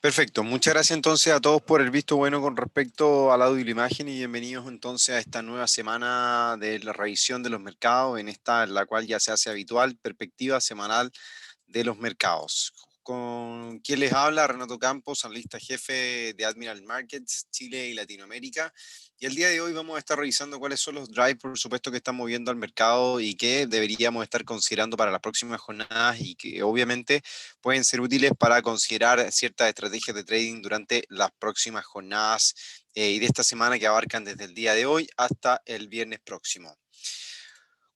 Perfecto, muchas gracias entonces a todos por el visto bueno con respecto al audio y la imagen y bienvenidos entonces a esta nueva semana de la revisión de los mercados, en esta en la cual ya se hace habitual perspectiva semanal de los mercados. Con quien les habla, Renato Campos, analista jefe de Admiral Markets, Chile y Latinoamérica. Y el día de hoy vamos a estar revisando cuáles son los drives, por supuesto, que están moviendo al mercado y que deberíamos estar considerando para las próximas jornadas y que obviamente pueden ser útiles para considerar ciertas estrategias de trading durante las próximas jornadas y de esta semana que abarcan desde el día de hoy hasta el viernes próximo.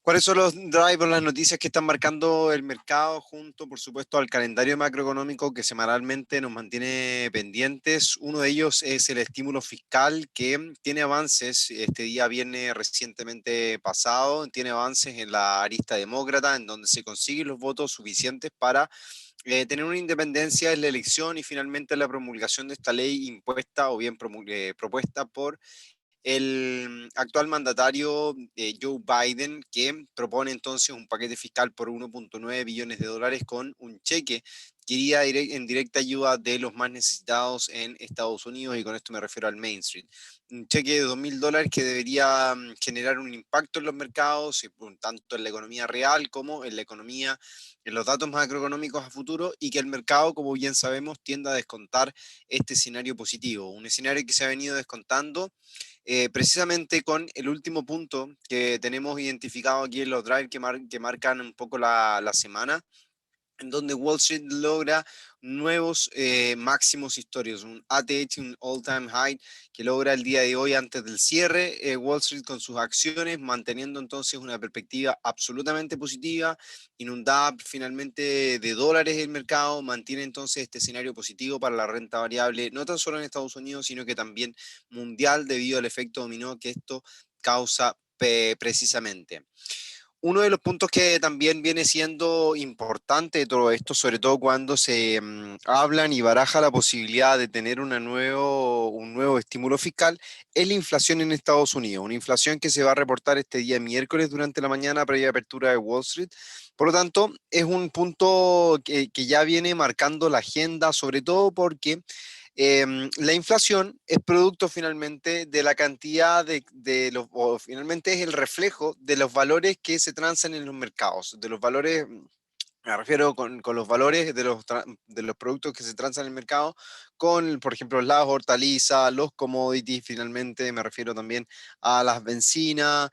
¿Cuáles son los drivers, las noticias que están marcando el mercado junto, por supuesto, al calendario macroeconómico que semanalmente nos mantiene pendientes? Uno de ellos es el estímulo fiscal que tiene avances, este día viene recientemente pasado, tiene avances en la arista demócrata, en donde se consiguen los votos suficientes para tener una independencia en la elección y finalmente la promulgación de esta ley impuesta o bien propuesta por el actual mandatario Joe Biden, que propone entonces un paquete fiscal por 1.9 billones de dólares con un cheque que iría en directa ayuda de los más necesitados en Estados Unidos, y con esto me refiero al Main Street. Un cheque de $2.000 que debería generar un impacto en los mercados, tanto en la economía real como en la economía, en los datos macroeconómicos a futuro, y que el mercado, como bien sabemos, tiende a descontar este escenario positivo. Un escenario que se ha venido descontando precisamente con el último punto que tenemos identificado aquí en los drives que marcan un poco la semana, en donde Wall Street logra nuevos máximos históricos, un ATH, un all-time high, que logra el día de hoy antes del cierre, Wall Street con sus acciones, manteniendo entonces una perspectiva absolutamente positiva, inundada finalmente de dólares el mercado, mantiene entonces este escenario positivo para la renta variable, no tan solo en Estados Unidos, sino que también mundial, debido al efecto dominó que esto causa precisamente. Uno de los puntos que también viene siendo importante de todo esto, sobre todo cuando se hablan y baraja la posibilidad de tener un nuevo estímulo fiscal, es la inflación en Estados Unidos. Una inflación que se va a reportar este día miércoles durante la mañana previa apertura de Wall Street. Por lo tanto, es un punto que ya viene marcando la agenda, sobre todo porque la inflación es producto finalmente de la cantidad o finalmente es el reflejo de los valores que se transan en los mercados, de los valores. Me refiero con los valores de los productos que se transan en el mercado, con, por ejemplo, las hortalizas, los commodities, finalmente me refiero también a las bencinas,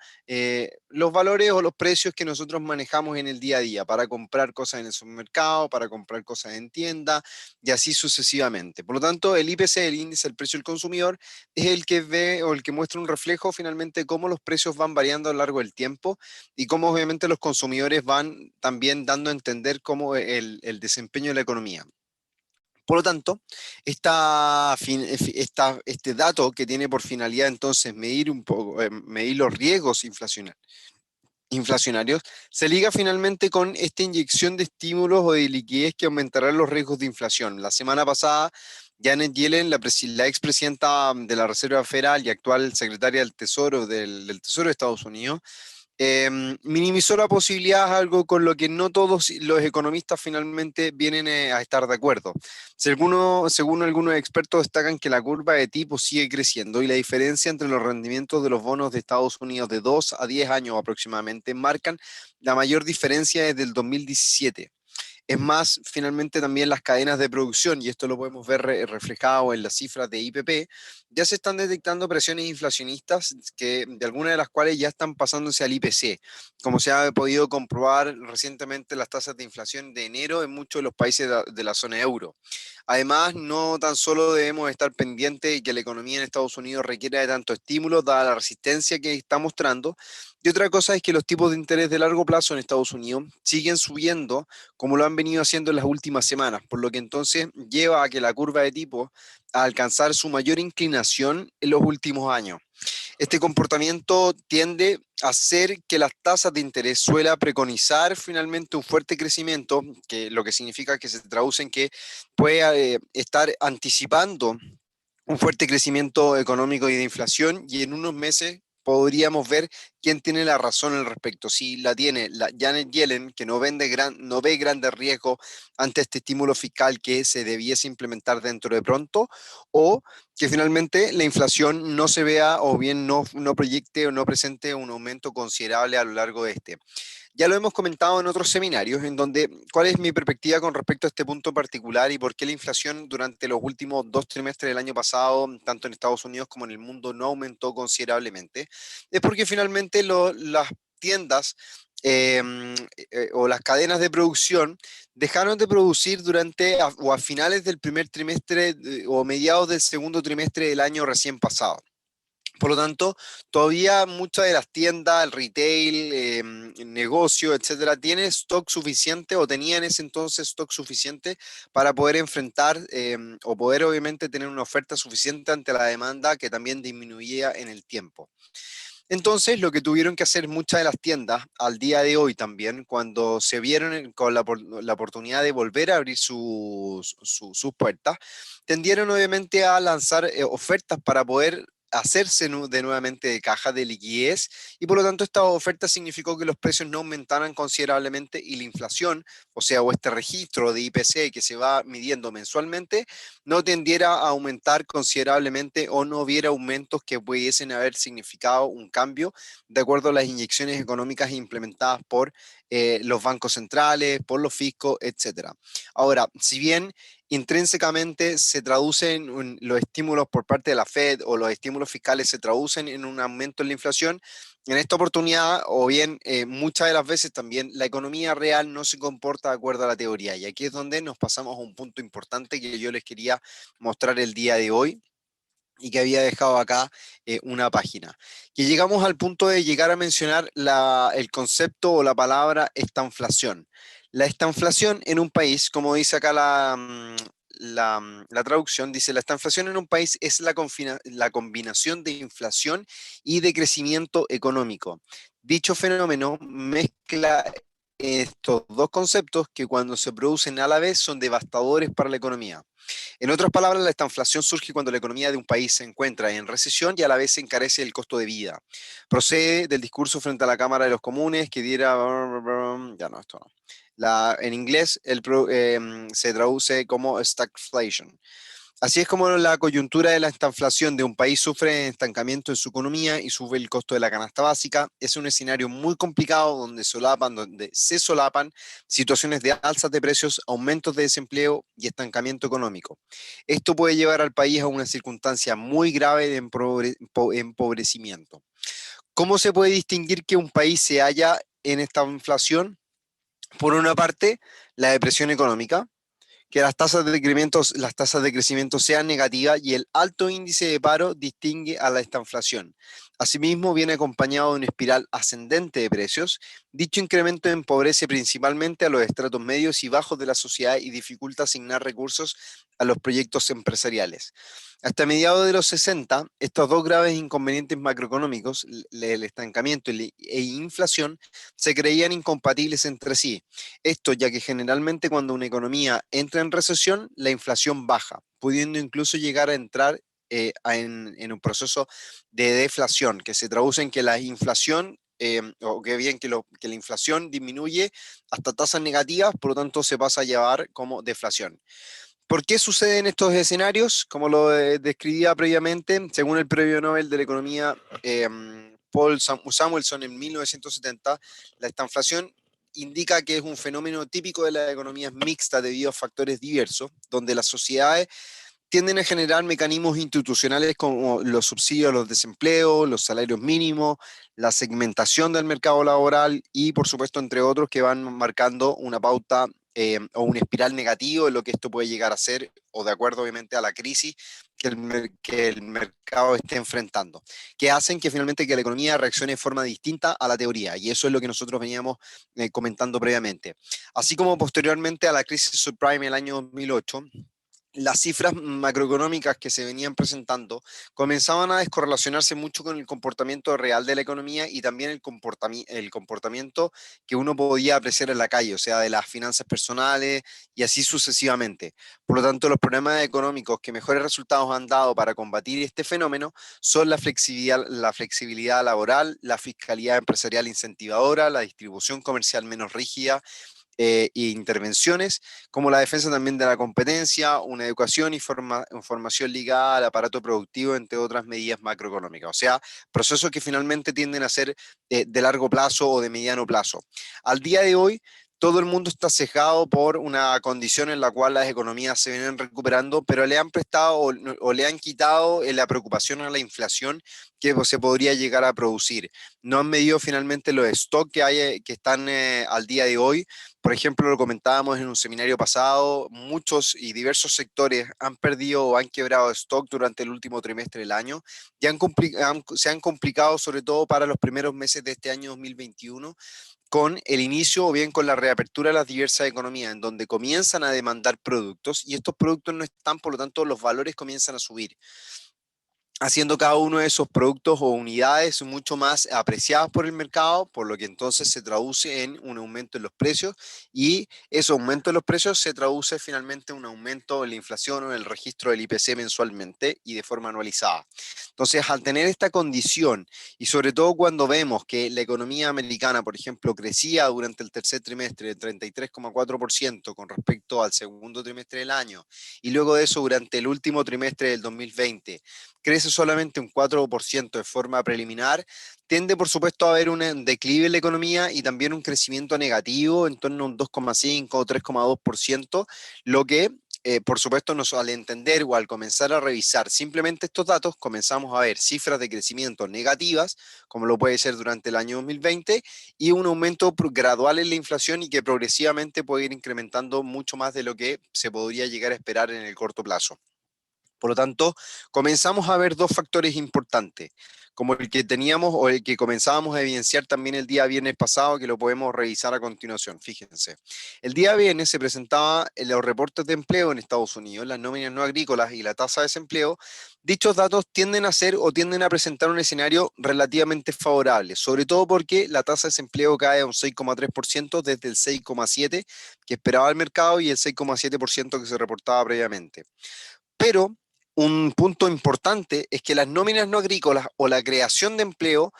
los valores o los precios que nosotros manejamos en el día a día para comprar cosas en el supermercado, para comprar cosas en tienda y así sucesivamente. Por lo tanto, el IPC, el índice del precio del consumidor, es el que ve o el que muestra un reflejo finalmente de cómo los precios van variando a lo largo del tiempo y cómo obviamente los consumidores van también dando a entender cómo el desempeño de la economía. Por lo tanto, este dato que tiene por finalidad entonces medir un poco, medir los riesgos inflacionarios, se liga finalmente con esta inyección de estímulos o de liquidez que aumentarán los riesgos de inflación. La semana pasada, Janet Yellen, la expresidenta de la Reserva Federal y actual secretaria del Tesoro del Tesoro de Estados Unidos, minimizó la posibilidad, algo con lo que no todos los economistas finalmente vienen a estar de acuerdo. Según algunos expertos destacan que la curva de tipo sigue creciendo y la diferencia entre los rendimientos de los bonos de Estados Unidos de 2 a 10 años aproximadamente marcan la mayor diferencia desde el 2017. Es más, finalmente también las cadenas de producción, y esto lo podemos ver reflejado en las cifras de IPP, ya se están detectando presiones inflacionistas de algunas de las cuales ya están pasándose al IPC, como se ha podido comprobar recientemente las tasas de inflación de enero en muchos de los países de la zona euro. Además, no tan solo debemos estar pendientes de que la economía en Estados Unidos requiera de tanto estímulo, dada la resistencia que está mostrando, y otra cosa es que los tipos de interés de largo plazo en Estados Unidos siguen subiendo como lo han venido haciendo en las últimas semanas, por lo que entonces lleva a que la curva de tipo a alcanzar su mayor inclinación en los últimos años. Este comportamiento tiende a hacer que las tasas de interés suela preconizar finalmente un fuerte crecimiento, que lo que significa que se traduce en que puede estar anticipando un fuerte crecimiento económico y de inflación, y en unos meses podríamos ver quién tiene la razón al respecto. Si la tiene la Janet Yellen, que no ve grandes riesgos ante este estímulo fiscal que se debiese implementar dentro de pronto, o que finalmente la inflación no se vea o bien no proyecte o no presente un aumento considerable a lo largo de este. Ya lo hemos comentado en otros seminarios, en donde cuál es mi perspectiva con respecto a este punto particular y por qué la inflación durante los últimos 2 trimestres del año pasado, tanto en Estados Unidos como en el mundo, no aumentó considerablemente. Es porque finalmente las tiendas eh, o las cadenas de producción dejaron de producir o a finales del primer trimestre o mediados del segundo trimestre del año recién pasado. Por lo tanto, todavía muchas de las tiendas, el retail, el negocio, etcétera, tienen stock suficiente o tenían en ese entonces stock suficiente para poder enfrentar o poder obviamente tener una oferta suficiente ante la demanda que también disminuía en el tiempo. Entonces, lo que tuvieron que hacer muchas de las tiendas al día de hoy también, cuando se vieron con la oportunidad de volver a abrir sus puertas, tendieron obviamente a lanzar ofertas para poder hacerse de nuevamente de caja de liquidez y por lo tanto esta oferta significó que los precios no aumentaran considerablemente y la inflación, o sea, o este registro de IPC que se va midiendo mensualmente, no tendiera a aumentar considerablemente o no hubiera aumentos que pudiesen haber significado un cambio de acuerdo a las inyecciones económicas implementadas por los bancos centrales, por los fiscos, etcétera. Ahora, si bien intrínsecamente se traducen los estímulos por parte de la Fed o los estímulos fiscales se traducen en un aumento en la inflación, en esta oportunidad, o bien muchas de las veces también, la economía real no se comporta de acuerdo a la teoría. Y aquí es donde nos pasamos a un punto importante que yo les quería mostrar el día de hoy y que había dejado acá una página. Que llegamos al punto de llegar a mencionar el concepto o la palabra estanflación. La estanflación en un país, como dice acá la traducción, dice, la estanflación en un país es la combinación de inflación y de crecimiento económico. Dicho fenómeno mezcla estos dos conceptos que cuando se producen a la vez son devastadores para la economía. En otras palabras, la estanflación surge cuando la economía de un país se encuentra en recesión y a la vez se encarece el costo de vida. Procede del discurso frente a la Cámara de los Comunes que diera... Ya no, esto no. En inglés se traduce como stagflation. Así es como la coyuntura de la estanflación de un país sufre estancamiento en su economía y sube el costo de la canasta básica. Es un escenario muy complicado donde se solapan situaciones de alzas de precios, aumentos de desempleo y estancamiento económico. Esto puede llevar al país a una circunstancia muy grave de empobrecimiento. ¿Cómo se puede distinguir que un país se halla en esta inflación? Por una parte, la depresión económica, que las tasas de crecimiento sean negativas y el alto índice de paro distingue a la estanflación. Asimismo, viene acompañado de una espiral ascendente de precios. Dicho incremento empobrece principalmente a los estratos medios y bajos de la sociedad y dificulta asignar recursos a los proyectos empresariales. Hasta mediados de los 60, estos dos graves inconvenientes macroeconómicos, el estancamiento e inflación, se creían incompatibles entre sí. Esto ya que generalmente cuando una economía entra en recesión, la inflación baja, pudiendo incluso llegar a entrar en un proceso de deflación, que se traduce en que la inflación, o que bien que la inflación disminuye hasta tasas negativas, por lo tanto se pasa a llevar como deflación. ¿Por qué suceden estos escenarios? Como lo describía previamente, según el Premio Nobel de la Economía Paul Samuelson en 1970, la estanflación indica que es un fenómeno típico de la economía mixta debido a factores diversos, donde las sociedades tienden a generar mecanismos institucionales como los subsidios a los desempleos, los salarios mínimos, la segmentación del mercado laboral y, por supuesto, entre otros, que van marcando una pauta o una espiral negativa de lo que esto puede llegar a ser, o de acuerdo, obviamente, a la crisis que el mercado esté enfrentando, que hacen que finalmente que la economía reaccione de forma distinta a la teoría, y eso es lo que nosotros veníamos comentando previamente. Así como posteriormente a la crisis subprime el año 2008, las cifras macroeconómicas que se venían presentando comenzaban a descorrelacionarse mucho con el comportamiento real de la economía y también el comportamiento que uno podía apreciar en la calle, o sea, de las finanzas personales y así sucesivamente. Por lo tanto, los problemas económicos que mejores resultados han dado para combatir este fenómeno son la flexibilidad laboral, la fiscalidad empresarial incentivadora, la distribución comercial menos rígida, e intervenciones, como la defensa también de la competencia, una educación y formación ligada al aparato productivo, entre otras medidas macroeconómicas. O sea, procesos que finalmente tienden a ser de largo plazo o de mediano plazo. Al día de hoy, todo el mundo está cejado por una condición en la cual las economías se vienen recuperando, pero le han prestado o le han quitado la preocupación a la inflación que se podría llegar a producir. No han medido finalmente los stocks que están al día de hoy. Por ejemplo, lo comentábamos en un seminario pasado, muchos y diversos sectores han perdido o han quebrado stock durante el último trimestre del año y se han complicado sobre todo para los primeros meses de este año 2021 con el inicio o bien con la reapertura de las diversas economías, en donde comienzan a demandar productos y estos productos no están, por lo tanto, los valores comienzan a subir, haciendo cada uno de esos productos o unidades mucho más apreciadas por el mercado, por lo que entonces se traduce en un aumento en los precios y ese aumento en los precios se traduce finalmente en un aumento en la inflación o en el registro del IPC mensualmente y de forma anualizada. Entonces, al tener esta condición y sobre todo cuando vemos que la economía americana, por ejemplo, crecía durante el tercer trimestre de 33,4% con respecto al segundo trimestre del año y luego de eso durante el último trimestre del 2020 crece solamente un 4% de forma preliminar, tiende por supuesto a haber un declive en la economía y también un crecimiento negativo en torno a un 2,5 o 3,2%, lo que por supuesto al entender o al comenzar a revisar simplemente estos datos, comenzamos a ver cifras de crecimiento negativas, como lo puede ser durante el año 2020, y un aumento gradual en la inflación y que progresivamente puede ir incrementando mucho más de lo que se podría llegar a esperar en el corto plazo. Por lo tanto, comenzamos a ver dos factores importantes, como el que teníamos o el que comenzábamos a evidenciar también el día viernes pasado, que lo podemos revisar a continuación. Fíjense, el día viernes se presentaba en los reportes de empleo en Estados Unidos, las nóminas no agrícolas y la tasa de desempleo. Dichos datos tienden a ser o tienden a presentar un escenario relativamente favorable, sobre todo porque la tasa de desempleo cae a un 6,3% desde el 6,7% que esperaba el mercado y el 6,7% que se reportaba previamente. Pero un punto importante es que las nóminas no agrícolas o la creación de empleo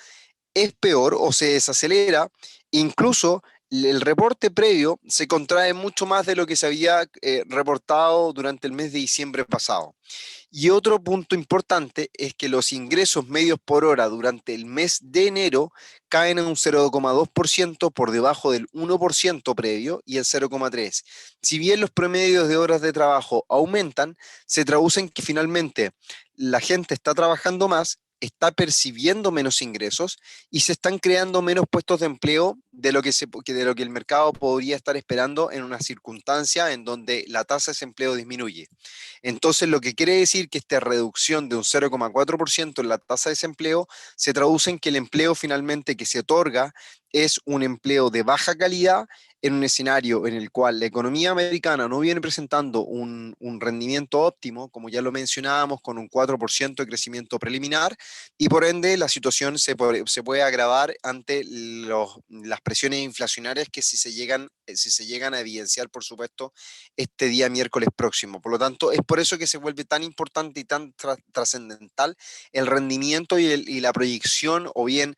es peor o se desacelera, incluso el reporte previo se contrae mucho más de lo que se había reportado durante el mes de diciembre pasado. Y otro punto importante es que los ingresos medios por hora durante el mes de enero caen en un 0,2% por debajo del 1% previo y el 0,3%. Si bien los promedios de horas de trabajo aumentan, se traducen que finalmente la gente está trabajando más, está percibiendo menos ingresos y se están creando menos puestos de empleo de lo que el mercado podría estar esperando en una circunstancia en donde la tasa de desempleo disminuye. Entonces, lo que quiere decir que esta reducción de un 0,4% en la tasa de desempleo se traduce en que el empleo finalmente que se otorga es un empleo de baja calidad en un escenario en el cual la economía americana no viene presentando un rendimiento óptimo, como ya lo mencionábamos, con un 4% de crecimiento preliminar, y por ende la situación se puede agravar ante las presiones inflacionarias que si se llegan a evidenciar, por supuesto, este día miércoles próximo. Por lo tanto, es por eso que se vuelve tan importante y tan trascendental el rendimiento y la proyección o bien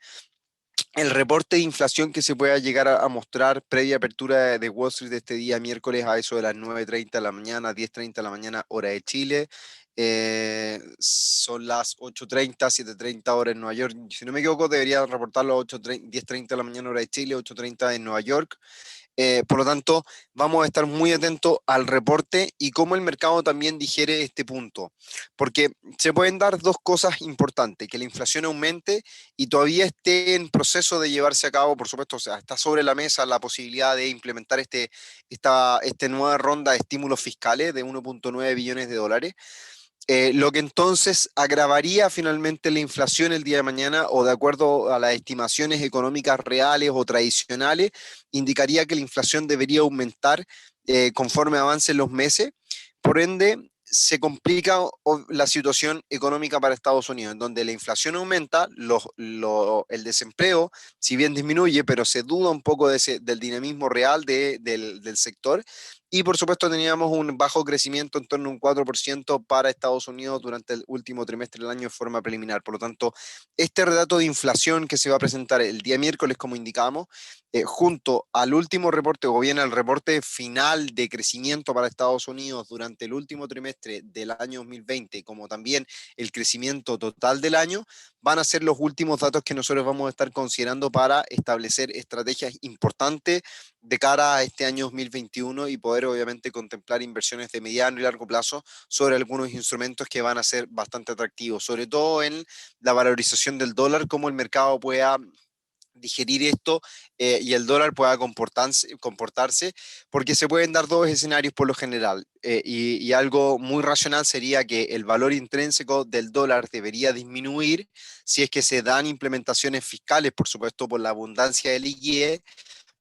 el reporte de inflación que se pueda llegar a mostrar previa apertura de Wall Street de este día miércoles a eso de las 9:30 de la mañana, 10:30 de la mañana, hora de Chile. Son las 8:30, 7:30 hora en Nueva York. Si no me equivoco, debería reportarlo a 8:30, 10:30 de la mañana, hora de Chile, 8:30 en Nueva York. Por lo tanto, vamos a estar muy atentos al reporte y cómo el mercado también digiere este punto, porque se pueden dar dos cosas importantes, que la inflación aumente y todavía esté en proceso de llevarse a cabo, por supuesto, o sea, está sobre la mesa la posibilidad de implementar esta nueva ronda de estímulos fiscales de 1,9 billones de dólares, lo que entonces agravaría finalmente la inflación el día de mañana o de acuerdo a las estimaciones económicas reales o tradicionales, indicaría que la inflación debería aumentar conforme avancen los meses. Por ende, se complica la situación económica para Estados Unidos, en donde la inflación aumenta, el desempleo, si bien disminuye, pero se duda un poco del dinamismo real del sector. Y por supuesto teníamos un bajo crecimiento en torno a un 4% para Estados Unidos durante el último trimestre del año de forma preliminar. Por lo tanto, este redato de inflación que se va a presentar el día miércoles, como indicamos, junto al último reporte o bien al reporte final de crecimiento para Estados Unidos durante el último trimestre del año 2020, como también el crecimiento total del año, van a ser los últimos datos que nosotros vamos a estar considerando para establecer estrategias importantes de cara a este año 2021 y poder obviamente contemplar inversiones de mediano y largo plazo sobre algunos instrumentos que van a ser bastante atractivos, sobre todo en la valorización del dólar, cómo el mercado pueda digerir esto y el dólar pueda comportarse, porque se pueden dar dos escenarios por lo general, y algo muy racional sería que el valor intrínseco del dólar debería disminuir si es que se dan implementaciones fiscales, por supuesto por la abundancia de liquidez,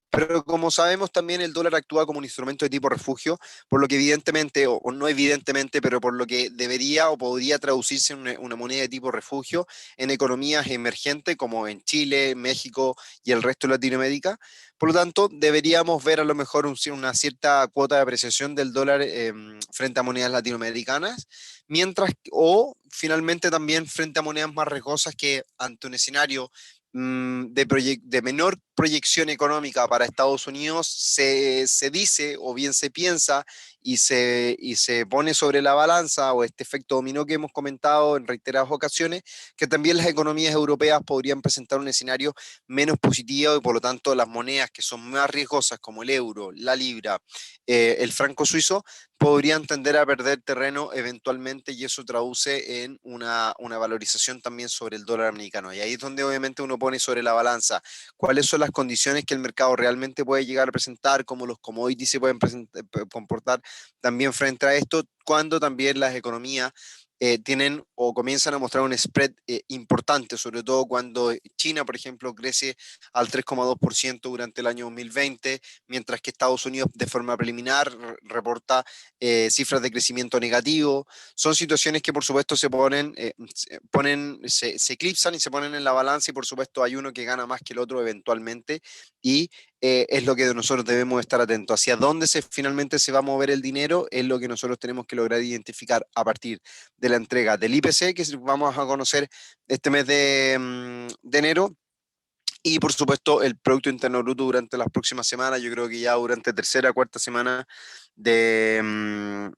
pero como sabemos también el dólar actúa como un instrumento de tipo refugio, por lo que evidentemente, o no evidentemente, pero por lo que debería o podría traducirse en una moneda de tipo refugio en economías emergentes como en Chile, México y el resto de Latinoamérica. Por lo tanto, deberíamos ver a lo mejor una cierta cuota de apreciación del dólar frente a monedas latinoamericanas, mientras o finalmente también frente a monedas más riesgosas que ante un escenario de menor proyección económica para Estados Unidos, se dice o bien se piensa y se pone sobre la balanza, o este efecto dominó que hemos comentado en reiteradas ocasiones, que también las economías europeas podrían presentar un escenario menos positivo y por lo tanto las monedas que son más riesgosas como el euro, la libra, el franco suizo, podrían tender a perder terreno eventualmente, y eso traduce en una valorización también sobre el dólar americano. Y ahí es donde obviamente uno pone sobre la balanza cuáles son las condiciones que el mercado realmente puede llegar a presentar, cómo los commodities se pueden comportar también frente a esto, cuando también las economías tienen o comienzan a mostrar un spread importante, sobre todo cuando China, por ejemplo, crece al 3,2% durante el año 2020, mientras que Estados Unidos de forma preliminar reporta cifras de crecimiento negativo. Son situaciones que por supuesto se eclipsan y se ponen en la balanza, y por supuesto hay uno que gana más que el otro eventualmente, y es lo que nosotros debemos estar atentos. Hacia dónde finalmente se va a mover el dinero es lo que nosotros tenemos que lograr identificar a partir de la entrega del IPC, que vamos a conocer este mes de enero, y por supuesto el Producto Interno Bruto durante las próximas semanas. Yo creo que ya durante tercera, cuarta semana de,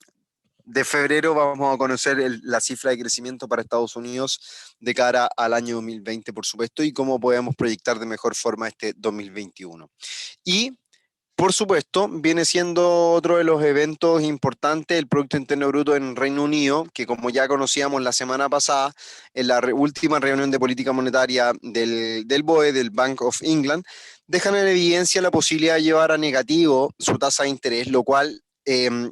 de febrero vamos a conocer la cifra de crecimiento para Estados Unidos de cara al año 2020, por supuesto, y cómo podemos proyectar de mejor forma este 2021. Y por supuesto, viene siendo otro de los eventos importantes el Producto Interno Bruto en Reino Unido, que como ya conocíamos la semana pasada, en la última reunión de política monetaria del BOE, del Bank of England, dejan en evidencia la posibilidad de llevar a negativo su tasa de interés, lo cual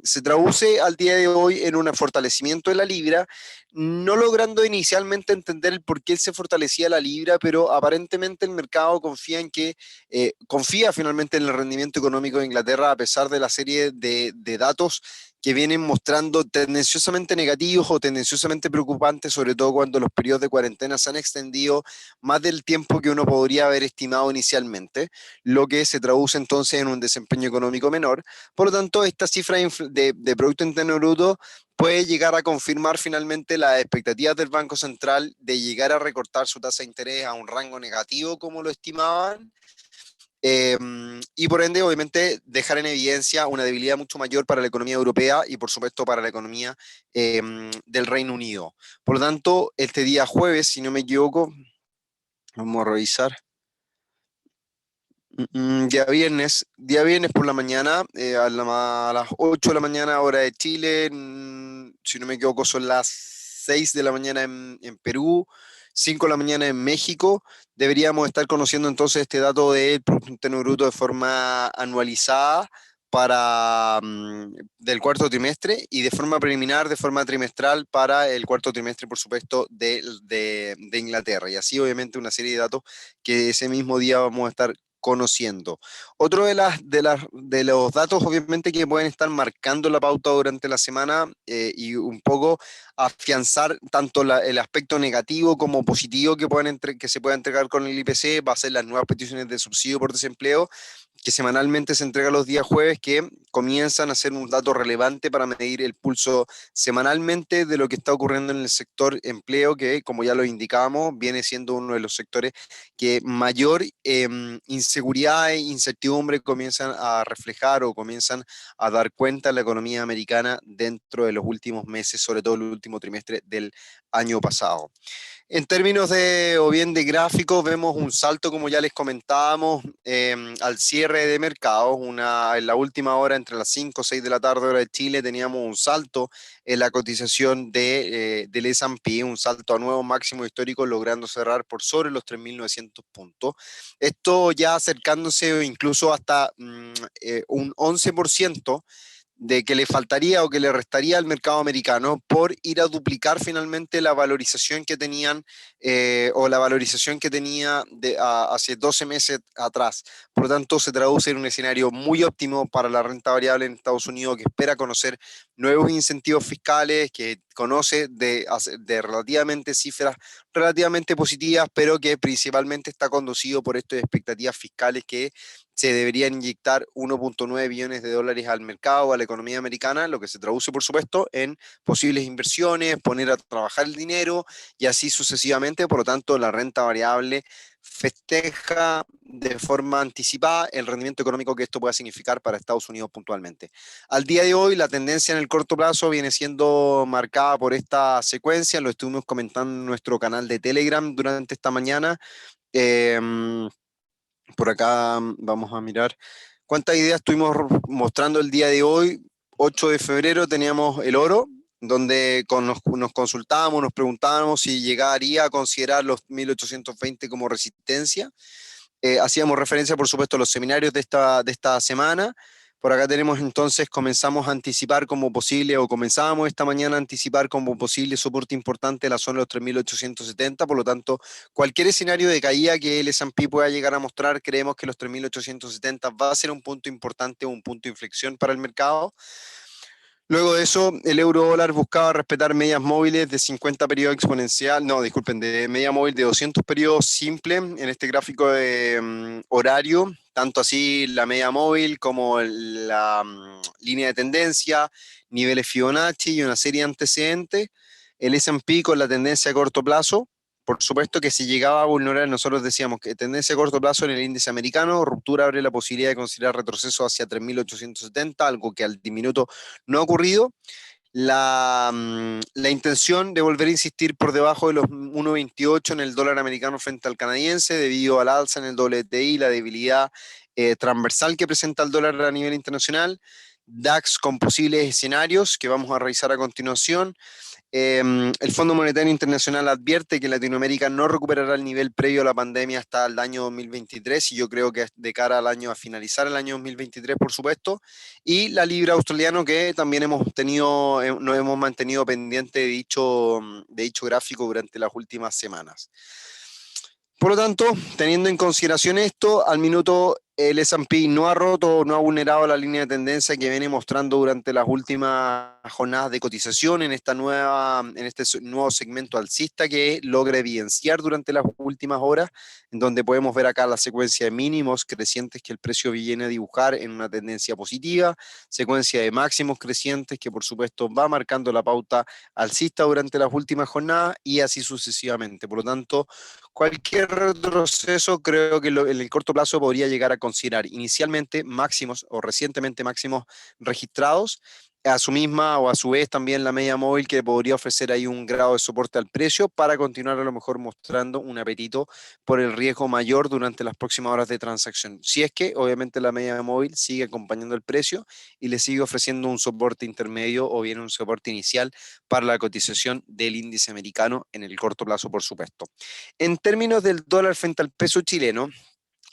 se traduce al día de hoy en un fortalecimiento de la libra, no logrando inicialmente entender el por qué se fortalecía la libra, pero aparentemente el mercado confía finalmente en el rendimiento económico de Inglaterra, a pesar de la serie de datos que vienen mostrando tendenciosamente negativos o tendenciosamente preocupantes, sobre todo cuando los periodos de cuarentena se han extendido más del tiempo que uno podría haber estimado inicialmente, lo que se traduce entonces en un desempeño económico menor. Por lo tanto, esta cifra de Producto Interno Bruto puede llegar a confirmar finalmente las expectativas del Banco Central de llegar a recortar su tasa de interés a un rango negativo como lo estimaban, eh, y por ende, obviamente, dejar en evidencia una debilidad mucho mayor para la economía europea y, por supuesto, para la economía del Reino Unido. Por lo tanto, este día jueves, si no me equivoco, vamos a revisar. Día viernes por la mañana, a las 8 de la mañana, hora de Chile, si no me equivoco, son las 6 de la mañana en Perú, 5 de la mañana en México. Deberíamos estar conociendo entonces este dato del Producto Interno Bruto de forma anualizada del cuarto trimestre, y de forma preliminar, de forma trimestral para el cuarto trimestre, por supuesto, de Inglaterra. Y así, obviamente, una serie de datos que ese mismo día vamos a estar conociendo. Otro de los datos, obviamente, que pueden estar marcando la pauta durante la semana y un poco afianzar tanto el aspecto negativo como positivo que se pueda entregar con el IPC, va a ser las nuevas peticiones de subsidio por desempleo, que semanalmente se entrega los días jueves, que comienzan a ser un dato relevante para medir el pulso semanalmente de lo que está ocurriendo en el sector empleo, que como ya lo indicábamos, viene siendo uno de los sectores que mayor inseguridad e incertidumbre comienzan a reflejar o comienzan a dar cuenta en la economía americana dentro de los últimos meses, sobre todo el último trimestre del año pasado. En términos de, o bien de gráficos, vemos un salto, como ya les comentábamos, al cierre de mercados. En la última hora, entre las 5 o 6 de la tarde, hora de Chile, teníamos un salto en la cotización del S&P, un salto a nuevo máximo histórico, logrando cerrar por sobre los 3.900 puntos. Esto ya acercándose incluso hasta un 11% de que le faltaría o que le restaría al mercado americano por ir a duplicar finalmente la valorización que tenían o la valorización que tenía hace 12 meses atrás. Por lo tanto, se traduce en un escenario muy óptimo para la renta variable en Estados Unidos, que espera conocer nuevos incentivos fiscales, que conoce de relativamente cifras relativamente positivas, pero que principalmente está conducido por estas expectativas fiscales que se deberían inyectar 1.9 billones de dólares al mercado, a la economía americana, lo que se traduce, por supuesto, en posibles inversiones, poner a trabajar el dinero y así sucesivamente. Por lo tanto, la renta variable festeja de forma anticipada el rendimiento económico que esto pueda significar para Estados Unidos puntualmente. Al día de hoy, la tendencia en el corto plazo viene siendo marcada por esta secuencia, lo estuvimos comentando en nuestro canal de Telegram durante esta mañana. Eh, por acá vamos a mirar cuántas ideas estuvimos mostrando el día de hoy. 8 de febrero teníamos el oro, donde nos consultábamos, nos preguntábamos si llegaría a considerar los 1820 como resistencia. Hacíamos referencia, por supuesto, a los seminarios de esta semana. Por acá tenemos entonces, comenzamos a anticipar como posible, o comenzábamos esta mañana a anticipar como posible soporte importante la zona de los 3.870. Por lo tanto, cualquier escenario de caída que el S&P pueda llegar a mostrar, creemos que los 3.870 va a ser un punto importante, un punto de inflexión para el mercado. Luego de eso, el euro dólar buscaba respetar medias móviles de 50 periodos exponencial, no, disculpen, de media móvil de 200 periodos simple en este gráfico de horario, tanto así la media móvil como la línea de tendencia, niveles Fibonacci y una serie de antecedentes. El S&P con la tendencia a corto plazo. Por supuesto que si llegaba a vulnerar, nosotros decíamos que tendencia a corto plazo en el índice americano, ruptura abre la posibilidad de considerar retroceso hacia 3.870, algo que al diminuto no ha ocurrido. La intención de volver a insistir por debajo de los 1.28 en el dólar americano frente al canadiense, debido al alza en el WTI, la debilidad transversal que presenta el dólar a nivel internacional. DAX con posibles escenarios que vamos a revisar a continuación. El Fondo Monetario Internacional advierte que Latinoamérica no recuperará el nivel previo a la pandemia hasta el año 2023, y yo creo que de cara al año, a finalizar el año 2023, por supuesto. Y la libra australiana, que también nos hemos mantenido pendiente de dicho gráfico durante las últimas semanas. Por lo tanto, teniendo en consideración esto, al minuto el S&P no ha roto, no ha vulnerado la línea de tendencia que viene mostrando durante las últimas jornadas de cotización en este nuevo segmento alcista que logra evidenciar durante las últimas horas, en donde podemos ver acá la secuencia de mínimos crecientes que el precio viene a dibujar en una tendencia positiva, secuencia de máximos crecientes que por supuesto va marcando la pauta alcista durante las últimas jornadas y así sucesivamente. Por lo tanto, cualquier retroceso creo que en el corto plazo podría llegar a considerar inicialmente máximos o recientemente máximos registrados, a su misma o a su vez también la media móvil, que podría ofrecer ahí un grado de soporte al precio para continuar a lo mejor mostrando un apetito por el riesgo mayor durante las próximas horas de transacción. Si es que obviamente la media móvil sigue acompañando el precio y le sigue ofreciendo un soporte intermedio o bien un soporte inicial para la cotización del índice americano en el corto plazo, por supuesto. En términos del dólar frente al peso chileno,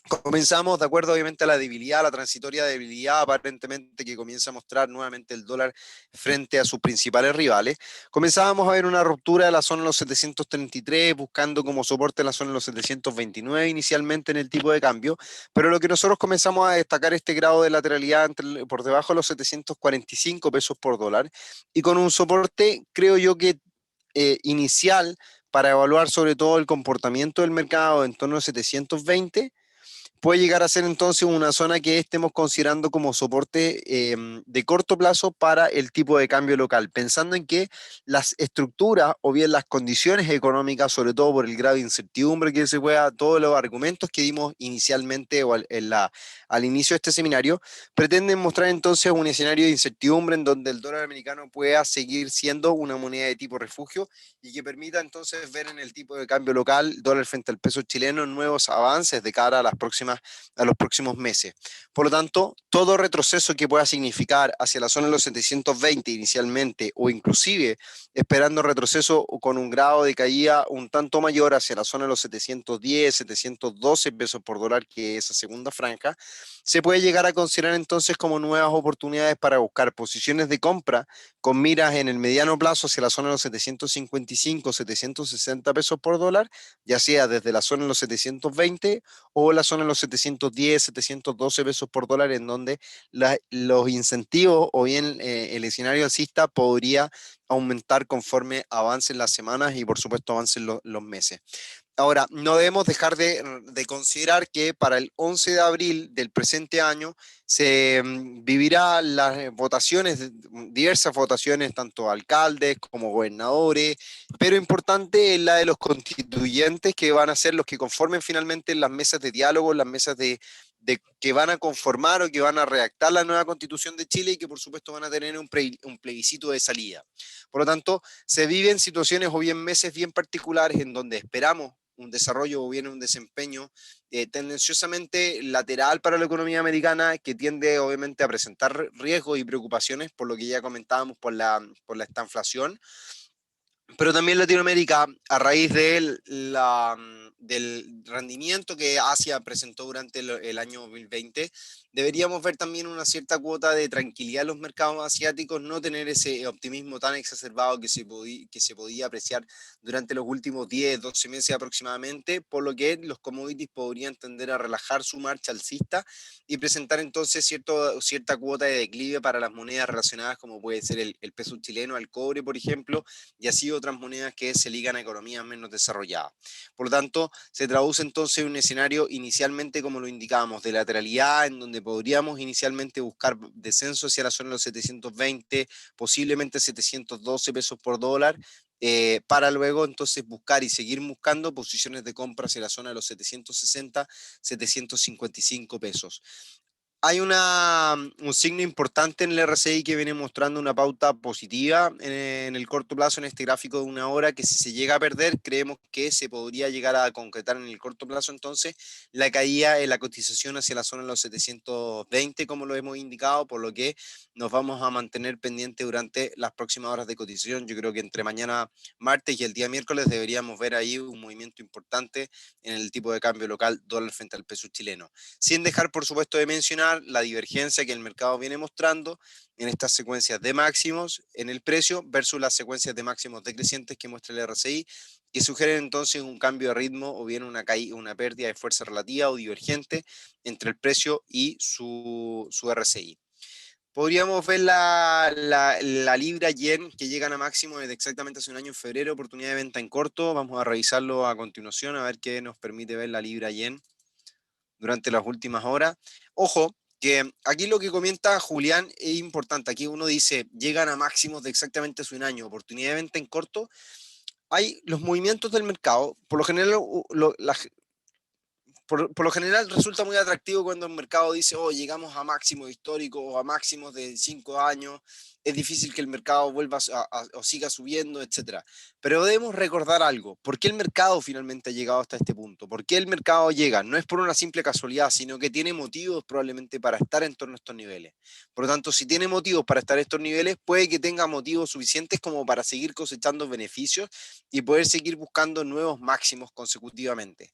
Comenzamos, de acuerdo obviamente a la debilidad, la transitoria debilidad aparentemente que comienza a mostrar nuevamente el dólar frente a sus principales rivales. Comenzábamos a ver una ruptura de la zona de los 733, buscando como soporte la zona de los 729 inicialmente en el tipo de cambio, pero lo que nosotros comenzamos a destacar este grado de lateralidad por debajo de los 745 pesos por dólar y con un soporte, creo yo que inicial para evaluar sobre todo el comportamiento del mercado en torno a 720 puede llegar a ser entonces una zona que estemos considerando como soporte de corto plazo para el tipo de cambio local, pensando en que las estructuras o bien las condiciones económicas, sobre todo por el grado de incertidumbre que se juega, todos los argumentos que dimos inicialmente o al inicio de este seminario, pretenden mostrar entonces un escenario de incertidumbre en donde el dólar americano pueda seguir siendo una moneda de tipo refugio y que permita entonces ver en el tipo de cambio local, dólar frente al peso chileno, nuevos avances de cara a los próximos meses. Por lo tanto, todo retroceso que pueda significar hacia la zona de los 720 inicialmente o inclusive esperando retroceso con un grado de caída un tanto mayor hacia la zona de los 710, 712 pesos por dólar, que es esa segunda franja, se puede llegar a considerar entonces como nuevas oportunidades para buscar posiciones de compra con miras en el mediano plazo hacia la zona de los 755, 760 pesos por dólar, ya sea desde la zona de los 720 o la zona de los 710, 712 pesos por dólar, en donde los incentivos o bien el escenario alcista podría aumentar conforme avancen las semanas y por supuesto avancen los meses. Ahora, no debemos dejar de considerar que para el 11 de abril del presente año se vivirá las votaciones, diversas votaciones, tanto alcaldes como gobernadores, pero importante es la de los constituyentes que van a ser los que conformen finalmente las mesas de diálogo, las mesas de que van a conformar o que van a redactar la nueva constitución de Chile y que por supuesto van a tener un plebiscito de salida. Por lo tanto, se viven situaciones o bien meses bien particulares en donde esperamos un desarrollo o bien un desempeño tendenciosamente lateral para la economía americana que tiende obviamente a presentar riesgos y preocupaciones por lo que ya comentábamos por la esta inflación, pero también Latinoamérica, a raíz del rendimiento que Asia presentó durante el año 2020, deberíamos ver también una cierta cuota de tranquilidad en los mercados asiáticos, no tener ese optimismo tan exacerbado que se podía apreciar durante los últimos 10, 12 meses aproximadamente, por lo que los commodities podrían tender a relajar su marcha alcista y presentar entonces cierta cuota de declive para las monedas relacionadas como puede ser el peso chileno, el cobre, por ejemplo, y así otras monedas que se ligan a economías menos desarrolladas. Por lo tanto, se traduce entonces en un escenario inicialmente, como lo indicábamos, de lateralidad, en donde podríamos inicialmente buscar descenso hacia la zona de los 720, posiblemente 712 pesos por dólar, para luego entonces buscar y seguir buscando posiciones de compra hacia la zona de los 760, 755 pesos. Hay un signo importante en el RSI que viene mostrando una pauta positiva en el corto plazo en este gráfico de una hora, que si se llega a perder, creemos que se podría llegar a concretar en el corto plazo entonces la caída en la cotización hacia la zona de los 720, como lo hemos indicado, por lo que nos vamos a mantener pendientes durante las próximas horas de cotización. Yo creo que entre mañana martes y el día miércoles deberíamos ver ahí un movimiento importante en el tipo de cambio local dólar frente al peso chileno, sin dejar por supuesto de mencionar la divergencia que el mercado viene mostrando en estas secuencias de máximos en el precio versus las secuencias de máximos decrecientes que muestra el RSI, que sugieren entonces un cambio de ritmo o bien una pérdida de fuerza relativa o divergente entre el precio y su RSI. Podríamos ver la libra yen que llegan a máximo desde exactamente hace un año en febrero, oportunidad de venta en corto. Vamos a revisarlo a continuación a ver qué nos permite ver la libra yen durante las últimas horas. Ojo, que aquí lo que comenta Julián es importante. Aquí uno dice, llegan a máximos de exactamente hace un año, oportunidad de venta en corto. Hay los movimientos del mercado, por lo general, por lo general resulta muy atractivo cuando el mercado dice, oh, llegamos a máximos históricos o a máximos de 5 años, es difícil que el mercado vuelva o siga subiendo, etcétera. Pero debemos recordar algo. ¿Por qué el mercado finalmente ha llegado hasta este punto? ¿Por qué el mercado llega? No es por una simple casualidad, sino que tiene motivos probablemente para estar en torno a estos niveles. Por lo tanto, si tiene motivos para estar en estos niveles, puede que tenga motivos suficientes como para seguir cosechando beneficios y poder seguir buscando nuevos máximos consecutivamente.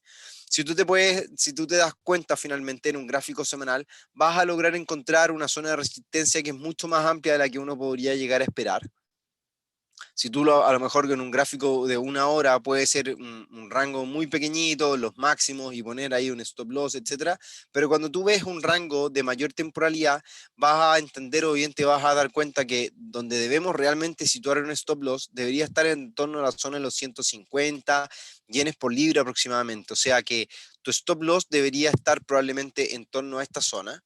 Si tú te das cuenta finalmente en un gráfico semanal, vas a lograr encontrar una zona de resistencia que es mucho más amplia de la que uno podría llegar a esperar. Si tú a lo mejor en un gráfico de una hora puede ser un rango muy pequeñito, los máximos y poner ahí un stop loss, etcétera, pero cuando tú ves un rango de mayor temporalidad, vas a entender o bien te vas a dar cuenta que donde debemos realmente situar un stop loss debería estar en torno a la zona de los 150 yenes por libra aproximadamente, o sea que tu stop loss debería estar probablemente en torno a esta zona,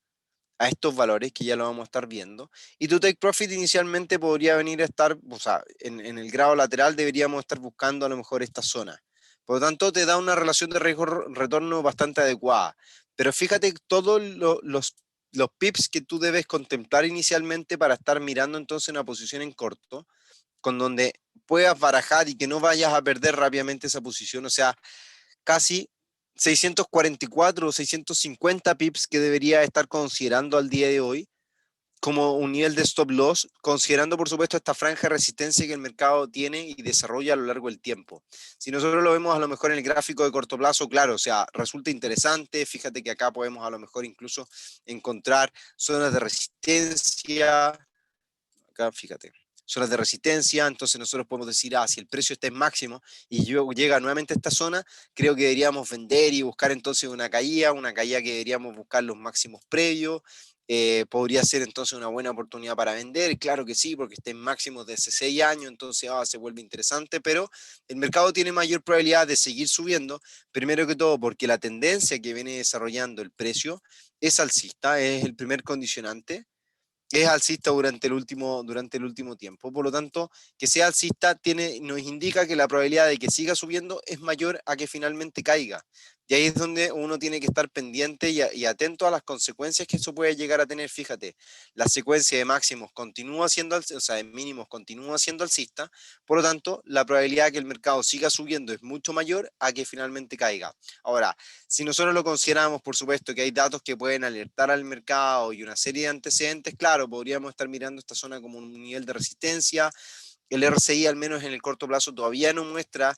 a estos valores que ya lo vamos a estar viendo, y tu take profit inicialmente podría venir a estar, o sea, en el grado lateral deberíamos estar buscando a lo mejor esta zona. Por lo tanto, te da una relación de riesgo-retorno bastante adecuada. Pero fíjate todos los pips que tú debes contemplar inicialmente para estar mirando entonces una posición en corto, con donde puedas barajar y que no vayas a perder rápidamente esa posición, o sea, casi 644 o 650 pips que debería estar considerando al día de hoy como un nivel de stop loss, considerando por supuesto esta franja de resistencia que el mercado tiene y desarrolla a lo largo del tiempo. Si nosotros lo vemos a lo mejor en el gráfico de corto plazo, claro, o sea, resulta interesante, fíjate que acá podemos a lo mejor incluso encontrar zonas de resistencia, acá fíjate, zonas de resistencia, entonces nosotros podemos decir, si el precio está en máximo y llega nuevamente a esta zona, creo que deberíamos vender y buscar entonces una caída que deberíamos buscar los máximos previos, podría ser entonces una buena oportunidad para vender, claro que sí, porque está en máximos de hace 6 años, entonces se vuelve interesante, pero el mercado tiene mayor probabilidad de seguir subiendo, primero que todo porque la tendencia que viene desarrollando el precio es alcista, es el primer condicionante, es alcista durante el último tiempo. Por lo tanto, que sea alcista nos indica que la probabilidad de que siga subiendo es mayor a que finalmente caiga. Y ahí es donde uno tiene que estar pendiente y atento a las consecuencias que eso puede llegar a tener. Fíjate, la secuencia de máximos continúa siendo, o sea, de mínimos continúa siendo alcista, por lo tanto, la probabilidad de que el mercado siga subiendo es mucho mayor a que finalmente caiga. Ahora, si nosotros lo consideramos, por supuesto, que hay datos que pueden alertar al mercado y una serie de antecedentes, claro, podríamos estar mirando esta zona como un nivel de resistencia. El RSI, al menos en el corto plazo, todavía no muestra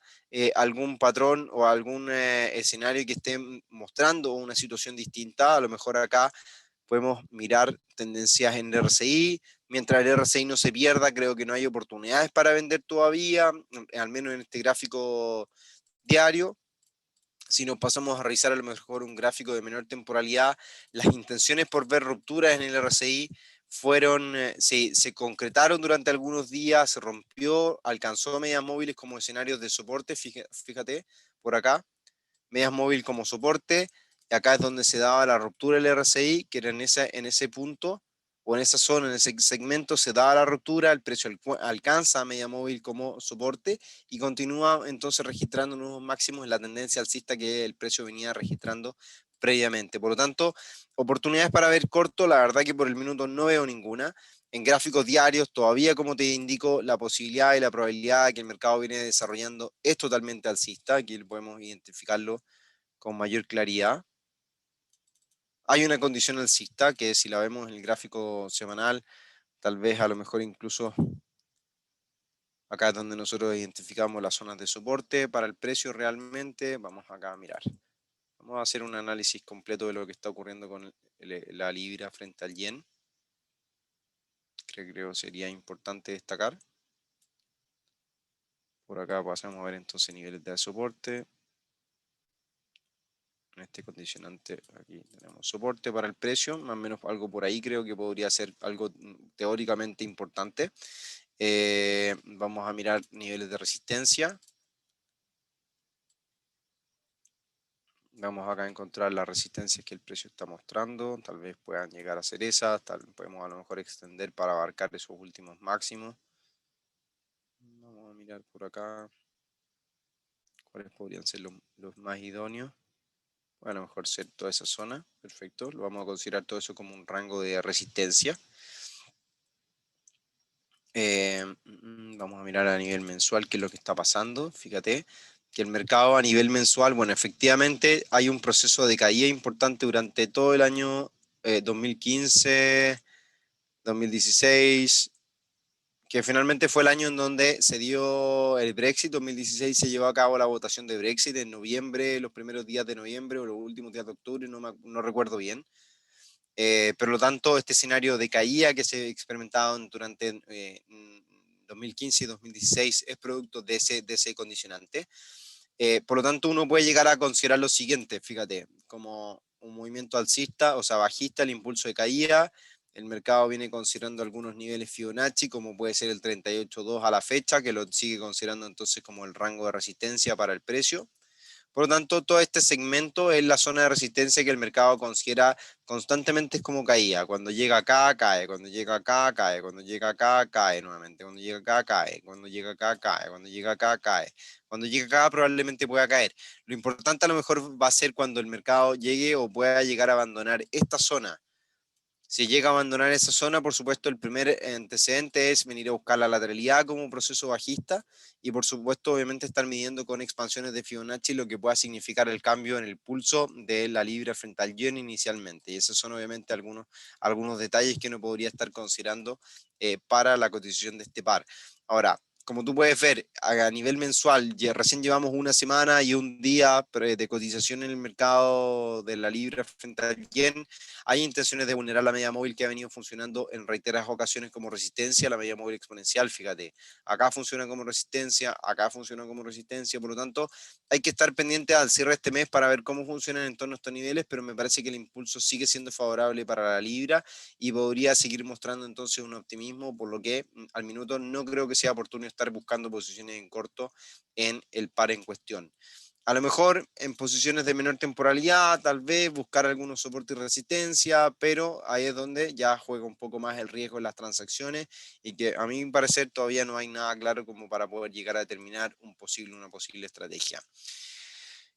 algún patrón o algún escenario que esté mostrando una situación distinta. A lo mejor acá podemos mirar tendencias en el RSI. Mientras el RSI no se pierda, creo que no hay oportunidades para vender todavía, al menos en este gráfico diario. Si nos pasamos a revisar a lo mejor un gráfico de menor temporalidad, las intenciones por ver rupturas en el RSI se concretaron durante algunos días, se rompió, alcanzó medias móviles como escenarios de soporte, fíjate, por acá, medias móviles como soporte, y acá es donde se daba la ruptura del RSI, que era en ese punto, o en esa zona, en ese segmento, se daba la ruptura, el precio alcanza a media móvil como soporte y continúa entonces registrando nuevos máximos en la tendencia alcista que el precio venía registrando previamente. Por lo tanto, oportunidades para ver corto, la verdad que por el minuto no veo ninguna. En gráficos diarios, todavía como te indico, la posibilidad y la probabilidad de que el mercado viene desarrollando es totalmente alcista. Aquí podemos identificarlo con mayor claridad. Hay una condición alcista que si la vemos en el gráfico semanal, tal vez a lo mejor incluso acá es donde nosotros identificamos las zonas de soporte para el precio realmente. Vamos acá a mirar. Vamos a hacer un análisis completo de lo que está ocurriendo con la libra frente al yen. Creo que sería importante destacar. Por acá pasamos a ver entonces niveles de soporte. En este condicionante aquí tenemos soporte para el precio, más o menos algo por ahí creo que podría ser algo teóricamente importante. Vamos a mirar niveles de resistencia. Vamos acá a encontrar las resistencias que el precio está mostrando, tal vez puedan llegar a ser esas, podemos a lo mejor extender para abarcar esos últimos máximos. Vamos a mirar por acá cuáles podrían ser los más idóneos. A lo mejor ser toda esa zona, perfecto, lo vamos a considerar todo eso como un rango de resistencia. Vamos a mirar a nivel mensual qué es lo que está pasando. Fíjate que el mercado a nivel mensual, bueno, efectivamente hay un proceso de caída importante durante todo el año 2015, 2016, que finalmente fue el año en donde se dio el Brexit. 2016 se llevó a cabo la votación de Brexit en noviembre, los primeros días de noviembre o los últimos días de octubre, no recuerdo bien. Por lo tanto, este escenario de caída que se ha experimentado durante 2015 y 2016 es producto de ese condicionante. Por lo tanto, uno puede llegar a considerar lo siguiente, fíjate, como un movimiento alcista, o sea, bajista, el impulso de caída. El mercado viene considerando algunos niveles Fibonacci, como puede ser el 38.2 a la fecha, que lo sigue considerando entonces como el rango de resistencia para el precio. Por lo tanto, todo este segmento es la zona de resistencia que el mercado considera constantemente es como caía. Cuando llega acá, cae. Cuando llega acá, cae. Cuando llega acá, cae nuevamente. Cuando llega acá, cae. Cuando llega acá, cae. Cuando llega acá, cae. Cuando llega acá, probablemente pueda caer. Lo importante a lo mejor va a ser cuando el mercado llegue o pueda llegar a abandonar esta zona. Si llega a abandonar esa zona, por supuesto, el primer antecedente es venir a buscar la lateralidad como un proceso bajista y, por supuesto, obviamente estar midiendo con expansiones de Fibonacci lo que pueda significar el cambio en el pulso de la libra frente al yen inicialmente. Y esos son, obviamente, algunos detalles que uno podría estar considerando para la cotización de este par. Ahora, como tú puedes ver, a nivel mensual, ya recién llevamos una semana y un día de cotización en el mercado de la libra frente al yen. Hay intenciones de vulnerar la media móvil que ha venido funcionando en reiteradas ocasiones como resistencia, la media móvil exponencial, fíjate. Acá funciona como resistencia, acá funciona como resistencia, por lo tanto, hay que estar pendiente al cierre de este mes para ver cómo funcionan en torno a estos niveles, pero me parece que el impulso sigue siendo favorable para la libra y podría seguir mostrando entonces un optimismo, por lo que al minuto no creo que sea oportuno estar buscando posiciones en corto en el par en cuestión. A lo mejor en posiciones de menor temporalidad, tal vez buscar algunos soportes y resistencia, pero ahí es donde ya juega un poco más el riesgo en las transacciones y que a mi parecer todavía no hay nada claro como para poder llegar a determinar una posible estrategia.